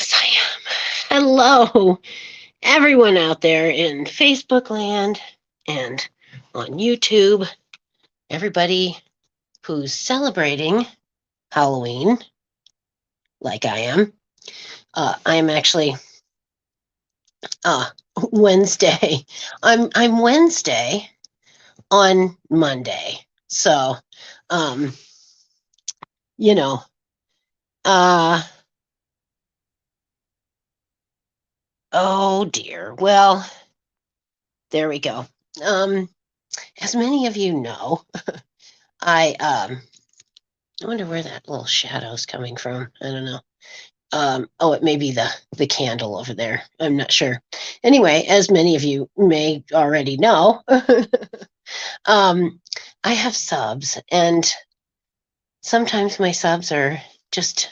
Yes, I am. Hello, everyone out there in Facebook land and on YouTube. Everybody who's celebrating Halloween, like I am. I am actually uh, Wednesday. I'm Wednesday on Monday. So, um, you know, uh, oh dear. Well, there we go. Um, as many of you know, I wonder where that little shadow's coming from. I don't know. Oh, it may be the candle over there. I'm not sure. Anyway, as many of you may already know, um, I have subs, and sometimes my subs are just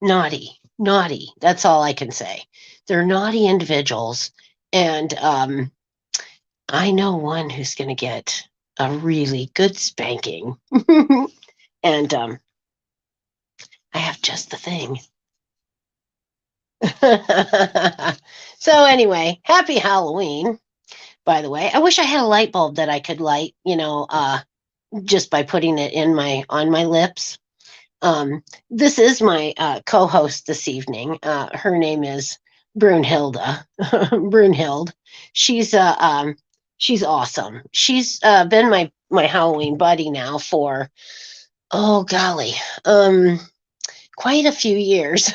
naughty, naughty. That's all I can say. They're naughty individuals, and I know one who's going to get a really good spanking, and I have just the thing. So anyway, happy Halloween, by the way. I wish I had a light bulb that I could light, just by putting it in my on my lips. This is my co-host this evening. Her name is Brunhilda. Brunhild. She's she's awesome. She's been my Halloween buddy now for, oh golly. Quite a few years.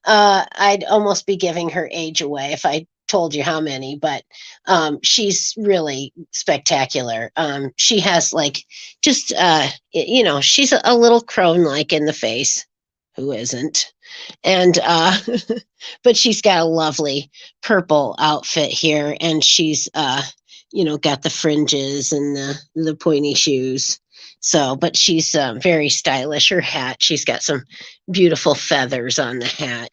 I'd almost be giving her age away if I told you how many, but she's really spectacular. She has like just, she's a little crone like in the face. Who isn't? And, but she's got a lovely purple outfit here, and she's, got the fringes and the pointy shoes. So, but she's very stylish. Her hat, she's got some beautiful feathers on the hat.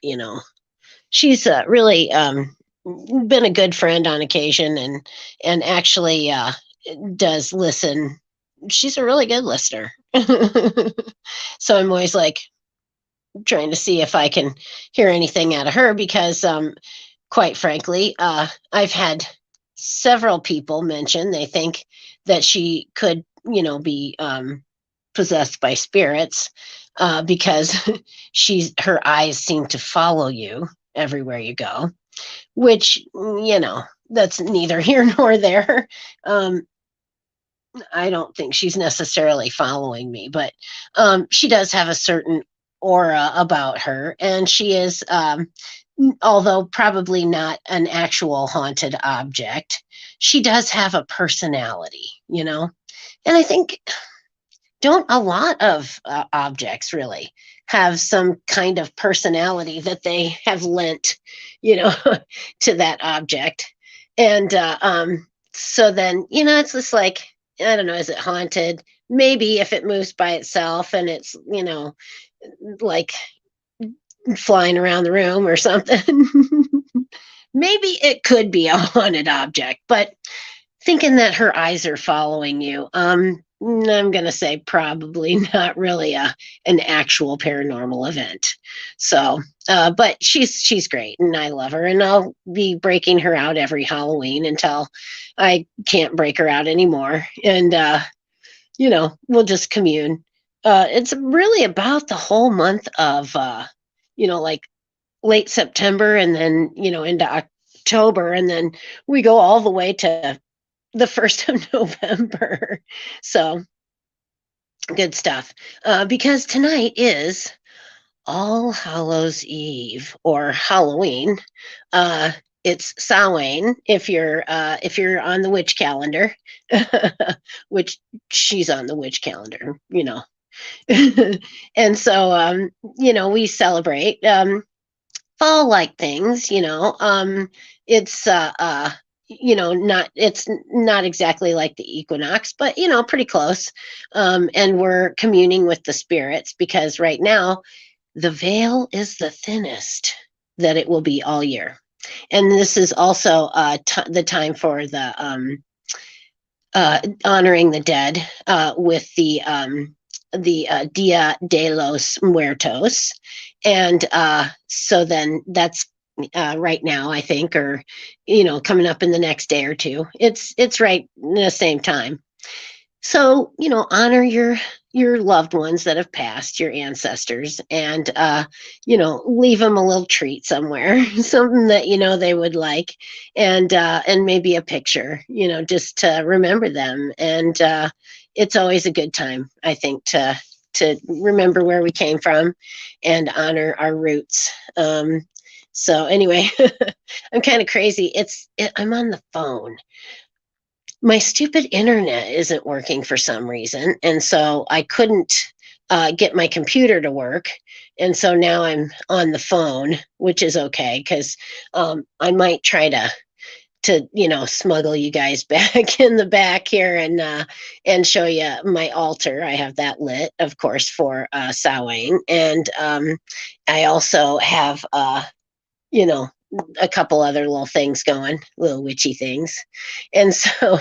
She's really been a good friend on occasion, and actually does listen. She's a really good listener. So I'm always like trying to see if I can hear anything out of her because, quite frankly, I've had several people mention they think that she could, be possessed by spirits because her eyes seem to follow you everywhere you go, which, that's neither here nor there. I don't think she's necessarily following me, but she does have a certain aura about her, and she is, although probably not an actual haunted object, she does have a personality, and I think don't a lot of objects really have some kind of personality that they have lent, to that object, and so then it's just like, I don't know, is it haunted? Maybe if it moves by itself and it's, like flying around the room or something. Maybe it could be a haunted object, but thinking that her eyes are following you, I'm going to say probably not really an actual paranormal event. So, but she's great, and I love her, and I'll be breaking her out every Halloween until I can't break her out anymore. And, we'll just commune. It's really about the whole month of, like late September, and then, into October, and then we go all the way to the 1st of November. So good stuff. Because tonight is All Hallows Eve, or Halloween. It's Samhain if you're on the witch calendar, which she's on the witch calendar, and so we celebrate fall like things. It's not, it's not exactly like the equinox, but pretty close. And we're communing with the spirits because right now the veil is the thinnest that it will be all year. And this is also the time for the honoring the dead with the Dia de los Muertos. And so then that's right now, I think, or coming up in the next day or two. It's right in the same time. So, honor your loved ones that have passed, your ancestors, and leave them a little treat somewhere, something that they would like, and maybe a picture, just to remember them. And it's always a good time, I think, to remember where we came from and honor our roots. So anyway, I'm kind of crazy. I'm on the phone. My stupid internet isn't working for some reason. And so I couldn't get my computer to work. And so now I'm on the phone, which is okay because I might try to smuggle you guys back in the back here and show you my altar. I have that lit, of course, for Samhain, and I also have you know, a couple other little things going, little witchy things. And so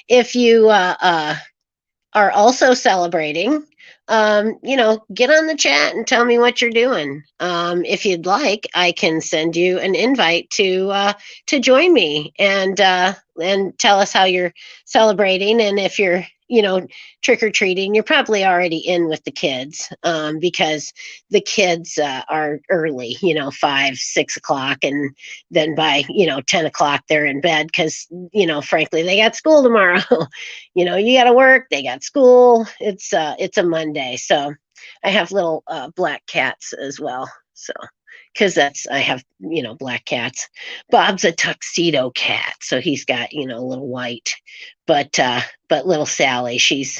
if you are also celebrating, get on the chat and tell me what you're doing. If you'd like, I can send you an invite to join me and tell us how you're celebrating. And if you're trick or treating, you're probably already in with the kids because the kids are early, 5, 6 o'clock, and then by 10 o'clock they're in bed because frankly they got school tomorrow. You got to work, they got school. It's a Monday, so I have little black cats as well. So because I have black cats. Bob's a tuxedo cat, so he's got a little white, but little Sally, she's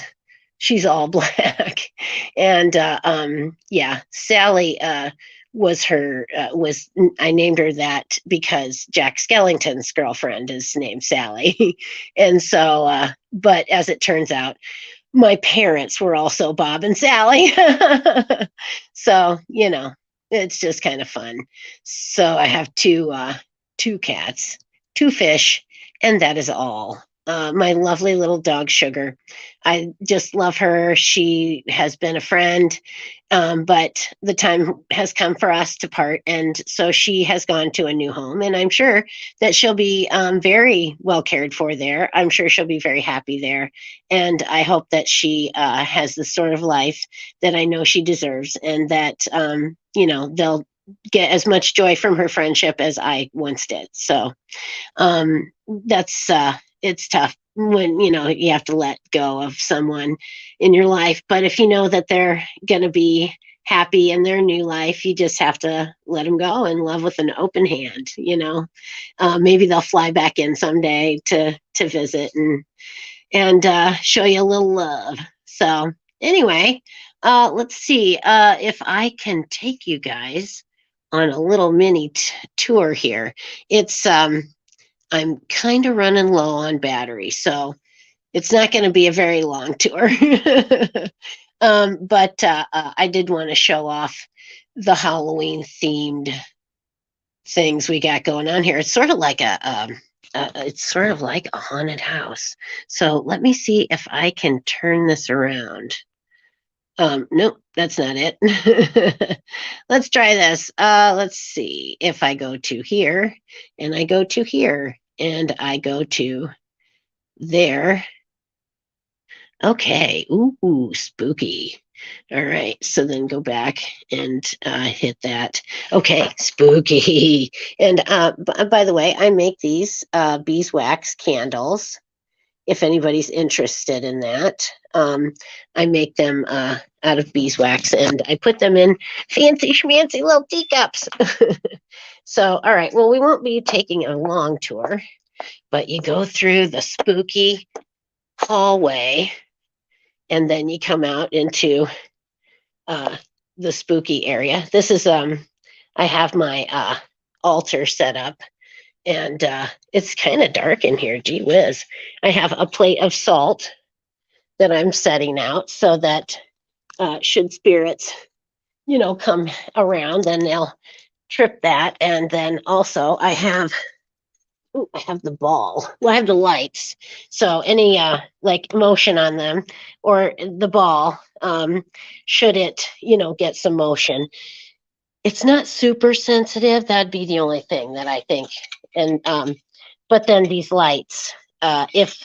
all black. And yeah, Sally was I named her that because Jack Skellington's girlfriend is named Sally. And so but as it turns out, my parents were also Bob and Sally. So it's just kind of fun. So I have two cats, two fish, and that is all. My lovely little dog Sugar, I just love her. She has been a friend, but the time has come for us to part, and so she has gone to a new home, and I'm sure that she'll be very well cared for there. I'm sure she'll be very happy there, and I hope that she has the sort of life that I know she deserves, and that they'll get as much joy from her friendship as I once did. So that's it's tough when you have to let go of someone in your life, but if you know that they're going to be happy in their new life, you just have to let them go and love with an open hand. Maybe they'll fly back in someday to visit and show you a little love. So anyway, let's see if I can take you guys on a little mini tour here. It's I'm kind of running low on battery, so it's not going to be a very long tour. But I did want to show off the Halloween themed things we got going on here. It's sort of like it's sort of like a haunted house. So let me see if I can turn this around. Nope, that's not it. Let's try this. Let's see if I go to here and I go to here and I go to there. Okay. Ooh, spooky. All right. So then go back and hit that. Okay, spooky. And by the way, I make these beeswax candles. If anybody's interested in that, I make them out of beeswax, and I put them in fancy schmancy little teacups. So, all right. Well, we won't be taking a long tour, but you go through the spooky hallway, and then you come out into the spooky area. This is I have my altar set up, and it's kind of dark in here. Gee whiz. I have a plate of salt that I'm setting out so that should spirits, come around, then they'll trip that. And then also I have the ball. Well, I have the lights. So any like motion on them or the ball, should it, get some motion, it's not super sensitive. That'd be the only thing that I think. And but then these lights, if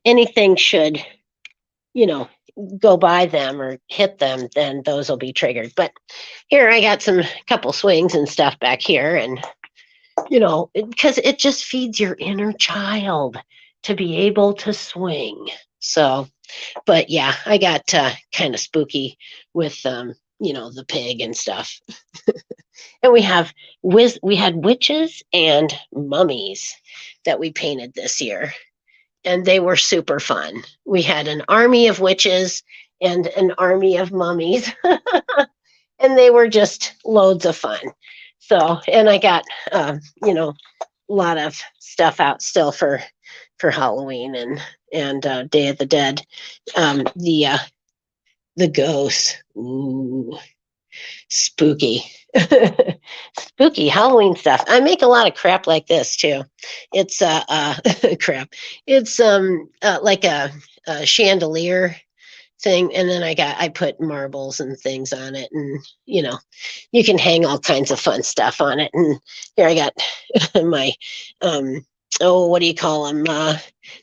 anything should, you know, go by them or hit them, then those will be triggered. But here I got some couple swings and stuff back here, and because it just feeds your inner child to be able to swing. So, but yeah, I got kind of spooky with the pig and stuff. And we had witches and mummies that we painted this year, and they were super fun. We had an army of witches and an army of mummies, and they were just loads of fun. So, and I got a lot of stuff out still for Halloween and Day of the Dead. The ghosts, ooh, spooky. Spooky Halloween stuff. I make a lot of crap like this too. It's crap. It's like a chandelier thing, and then I put marbles and things on it, and you can hang all kinds of fun stuff on it. And here I got my what do you call them?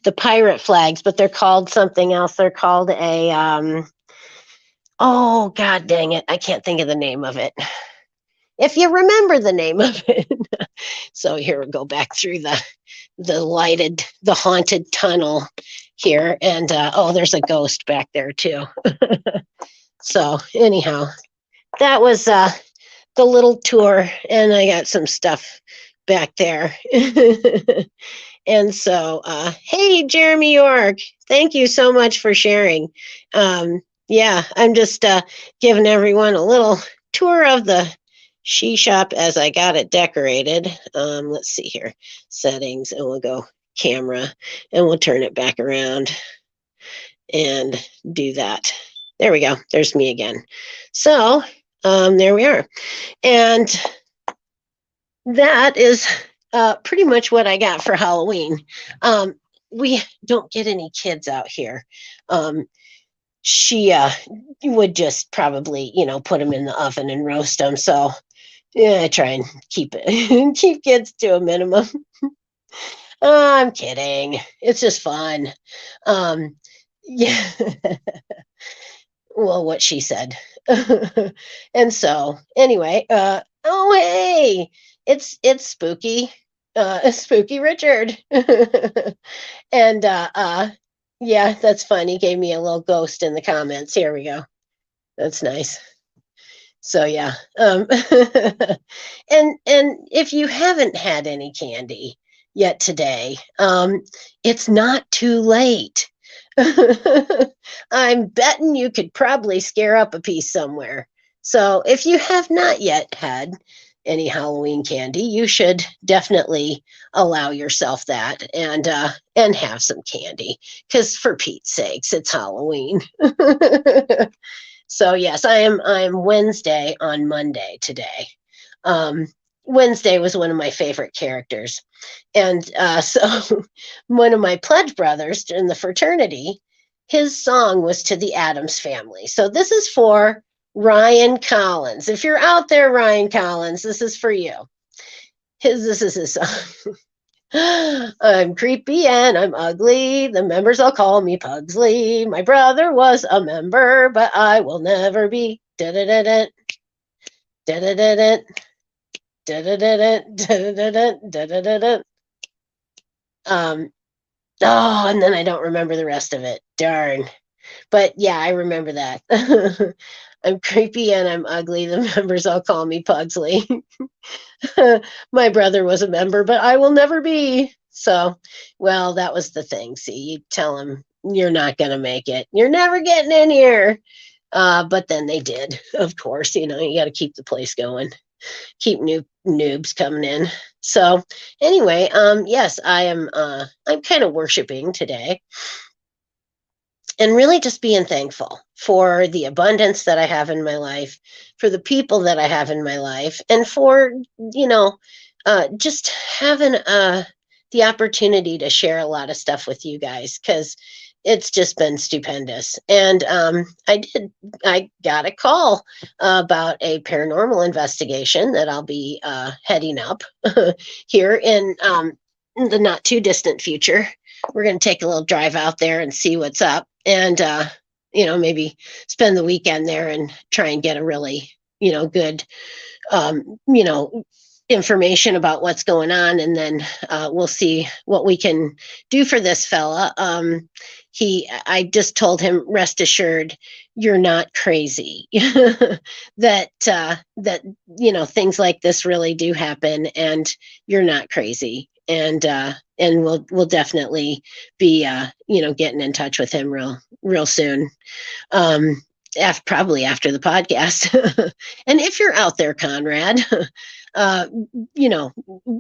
The pirate flags, but they're called something else. They're called a oh god dang it, I can't think of the name of it. If you remember the name of it. So here we go back through the haunted tunnel here, and there's a ghost back there too. So anyhow, that was the little tour, and I got some stuff back there. And so hey Jeremy York, thank you so much for sharing. Yeah, I'm just giving everyone a little tour of the she shop as I got it decorated. Let's see here, settings, and we'll go camera, and we'll turn it back around and do that. There we go. There's me again. So there we are. And that is pretty much what I got for Halloween. We don't get any kids out here. She would just probably, put them in the oven and roast them. So yeah, I try and keep kids to a minimum. I'm kidding. It's just fun. Yeah. Well, what she said. And so anyway, oh hey, it's spooky. Spooky Richard. And yeah, that's fun. He gave me a little ghost in the comments. Here we go. That's nice. So yeah. And if you haven't had any candy yet today, it's not too late. I'm betting you could probably scare up a piece somewhere. So if you have not yet had any Halloween candy, you should definitely allow yourself that and have some candy, because for Pete's sakes, it's Halloween. So yes, I'm Wednesday on Monday today. Wednesday was one of my favorite characters. And so one of my pledge brothers in the fraternity, his song was to the Addams Family. So this is for Ryan Collins. If you're out there, Ryan Collins, this is for you. This is his song. I'm creepy and I'm ugly. The members all call me Pugsley. My brother was a member, but I will never be. Da-da-da-da. Da-da-da-da. Da-da-da-da. Oh, and then I don't remember the rest of it. Darn. But yeah, I remember that. I'm creepy and I'm ugly. The members all call me Pugsley. My brother was a member, but I will never be. So, well, that was the thing. See, you tell him you're not going to make it. You're never getting in here. But then they did, of course. You got to keep the place going. Keep new noobs coming in. So anyway, yes, I'm kind of worshiping today, and really just being thankful for the abundance that I have in my life, for the people that I have in my life, and for just having the opportunity to share a lot of stuff with you guys, because it's just been stupendous. And I got a call about a paranormal investigation that I'll be heading up here in the not too distant future. We're going to take a little drive out there and see what's up, and maybe spend the weekend there and try and get a really good you know information about what's going on, and then we'll see what we can do for this fella. I just told him, rest assured, you're not crazy. That things like this really do happen, and you're not crazy. And we'll definitely be getting in touch with him real soon. Probably after the podcast. And if you're out there, Conrad, uh,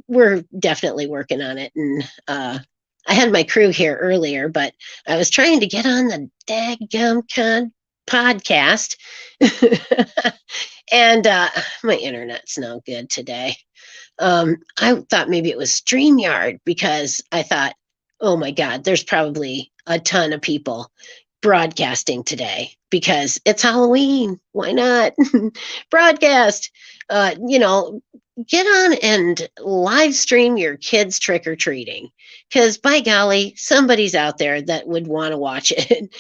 we're definitely working on it. And I had my crew here earlier, but I was trying to get on the daggum podcast. And my internet's no good today. I thought maybe it was StreamYard, because I thought, oh my God, there's probably a ton of people broadcasting today because it's Halloween. Why not broadcast? Get on and live stream your kids trick or treating, because by golly, somebody's out there that would want to watch it.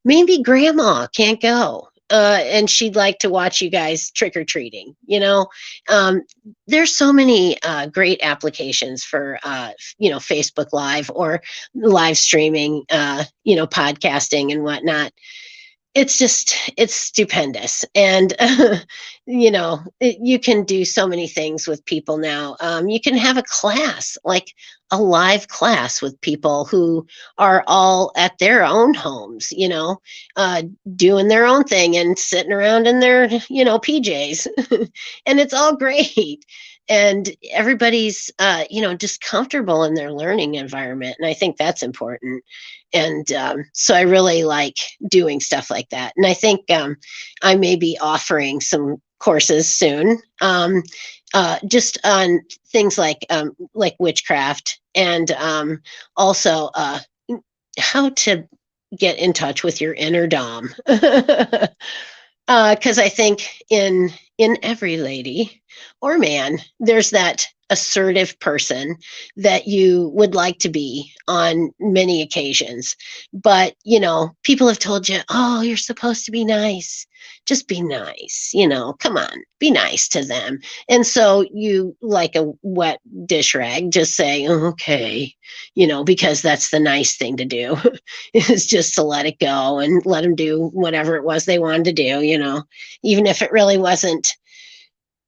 Maybe grandma can't go. And she'd like to watch you guys trick or treating. There's so many great applications for Facebook Live or live streaming, podcasting and whatnot. It's stupendous. And you can do so many things with people now. You can have a class, like a live class with people who are all at their own homes, doing their own thing and sitting around in their PJs. And it's all great, and everybody's just comfortable in their learning environment, and I think that's important. And so I really like doing stuff like that. And I think I may be offering some courses soon, just on things like witchcraft, and also how to get in touch with your inner dom. Because I think in every lady or man, there's that assertive person that you would like to be on many occasions. But, people have told you, oh, you're supposed to be nice. Just be nice. Come on, be nice to them. And so you, like a wet dish rag, just say, okay, because that's the nice thing to do, is just to let it go and let them do whatever it was they wanted to do, even if it really wasn't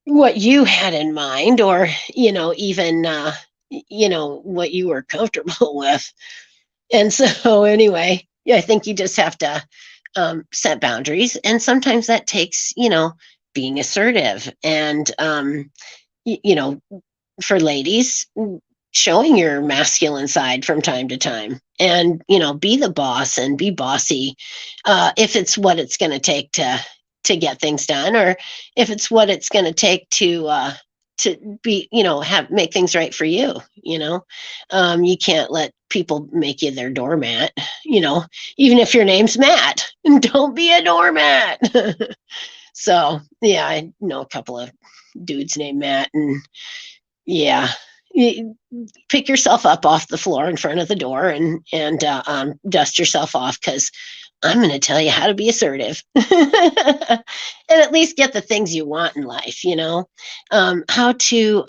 what you had in mind, or even what you were comfortable with. And so anyway, yeah, I think you just have to set boundaries, and sometimes that takes being assertive, and for ladies, showing your masculine side from time to time, and be the boss and be bossy, if it's what it's going to take to get things done, or if it's what it's going to take to be, make things right for you. You can't let people make you their doormat, even if your name's Matt. Don't be a doormat. So yeah, I know a couple of dudes named Matt, and yeah, you pick yourself up off the floor in front of the door, and dust yourself off, because I'm going to tell you how to be assertive and at least get the things you want in life, how to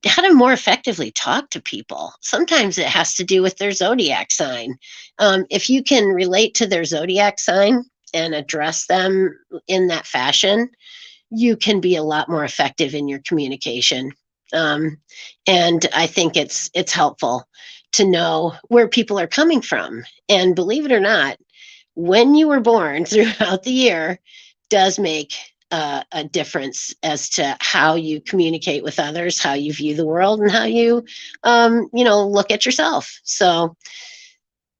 how to more effectively talk to people. Sometimes it has to do with their zodiac sign. If you can relate to their zodiac sign and address them in that fashion, you can be a lot more effective in your communication. And I think it's helpful to know where people are coming from. And believe it or not, when you were born throughout the year does make a difference as to how you communicate with others, how you view the world, and how you, look at yourself. So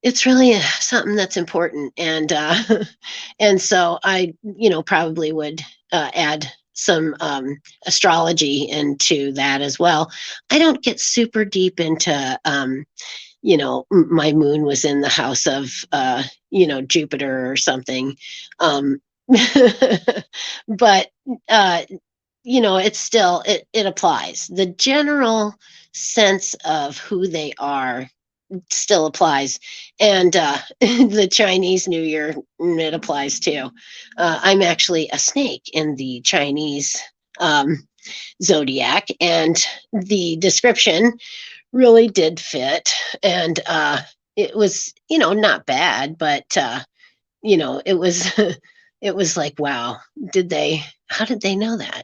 it's really something that's important. And and so I, probably would add some astrology into that as well. I don't get super deep into my moon was in the house of, Jupiter or something. Um, but, uh, it's still, it applies. The general sense of who they are still applies. And the Chinese New Year, it applies too. I'm actually a snake in the Chinese zodiac, and the description really did fit. And it was, not bad, but it was it was like, wow, how did they know that?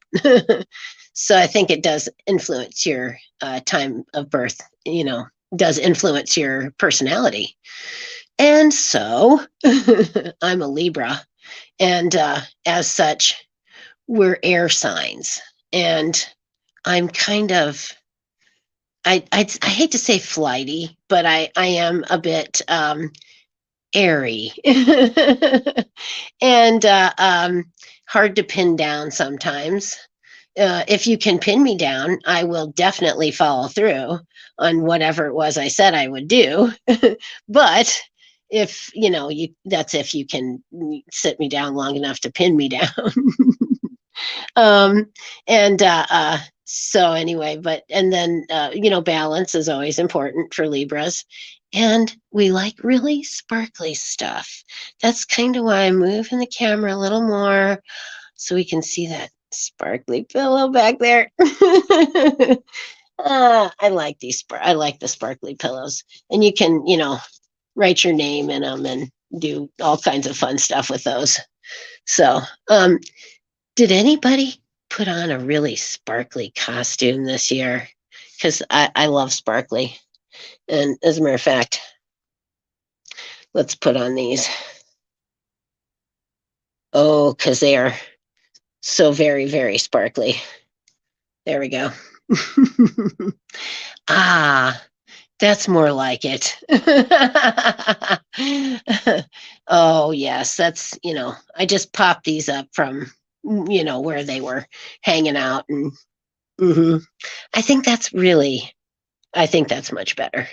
So I think it does influence your time of birth, does influence your personality. And so I'm a Libra, and as such, we're air signs. And I'm kind of, I hate to say flighty, but I am a bit airy and hard to pin down sometimes. If you can pin me down, I will definitely follow through on whatever it was I said I would do. But if that's if you can sit me down long enough to pin me down. um, and so anyway, and then balance is always important for Libras. And we like really sparkly stuff. That's kind of why I'm moving the camera a little more so we can see that sparkly pillow back there. I like I like the sparkly pillows. And you can, write your name in them and do all kinds of fun stuff with those. So, did anybody put on a really sparkly costume this year? Because I love sparkly. And as a matter of fact, let's put on these. Oh, because they are so very, very sparkly. There we go. Ah, that's more like it. Oh, yes, that's, I just popped these up from, where they were hanging out. And mhm. I think that's much better.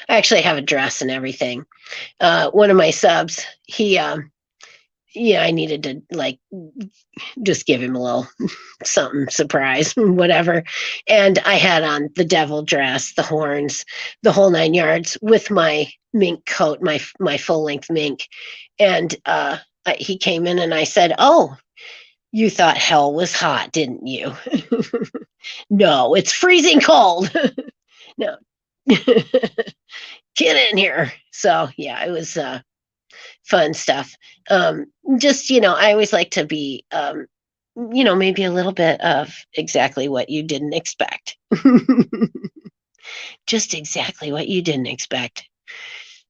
I actually have a dress and everything. One of my subs, I needed to just give him a little something surprise, whatever. And I had on the devil dress, the horns, the whole 9 yards with my mink coat, my full length mink. And he came in and I said, "Oh, you thought hell was hot, didn't you?" "No, it's freezing cold." "No." "Get in here." So yeah, it was fun stuff. Just, I always like to be, maybe a little bit of exactly what you didn't expect. Just exactly what you didn't expect.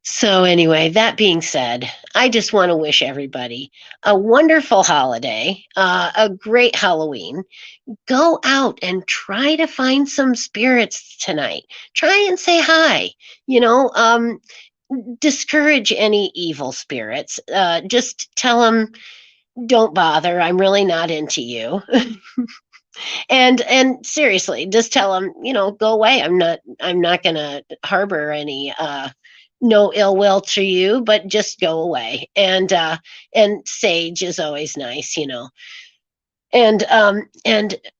So, anyway, that being said, I just want to wish everybody a wonderful holiday, a great Halloween. Go out and try to find some spirits tonight. Try and say hi. Discourage any evil spirits. Just tell them, don't bother. I'm really not into you. And seriously, just tell them, go away. I'm not going to harbor any no ill will to you, but just go away. And sage is always nice. And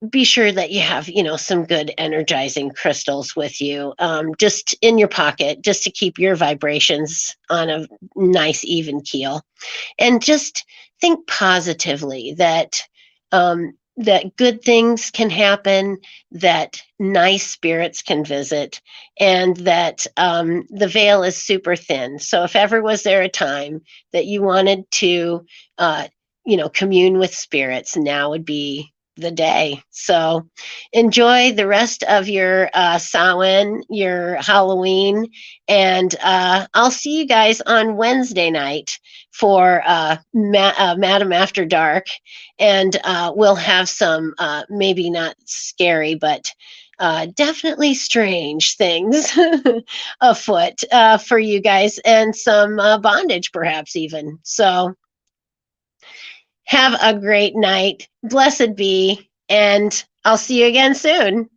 be sure that you have some good energizing crystals with you, just in your pocket, just to keep your vibrations on a nice even keel. And just think positively that good things can happen, that nice spirits can visit, and that the veil is super thin. So if ever was there a time that you wanted to commune with spirits, now would be the day. So enjoy the rest of your Samhain, your Halloween, and I'll see you guys on Wednesday night for Madam After Dark, and we'll have some maybe not scary, but definitely strange things afoot for you guys, and some bondage perhaps even. So have a great night. Blessed be. And I'll see you again soon.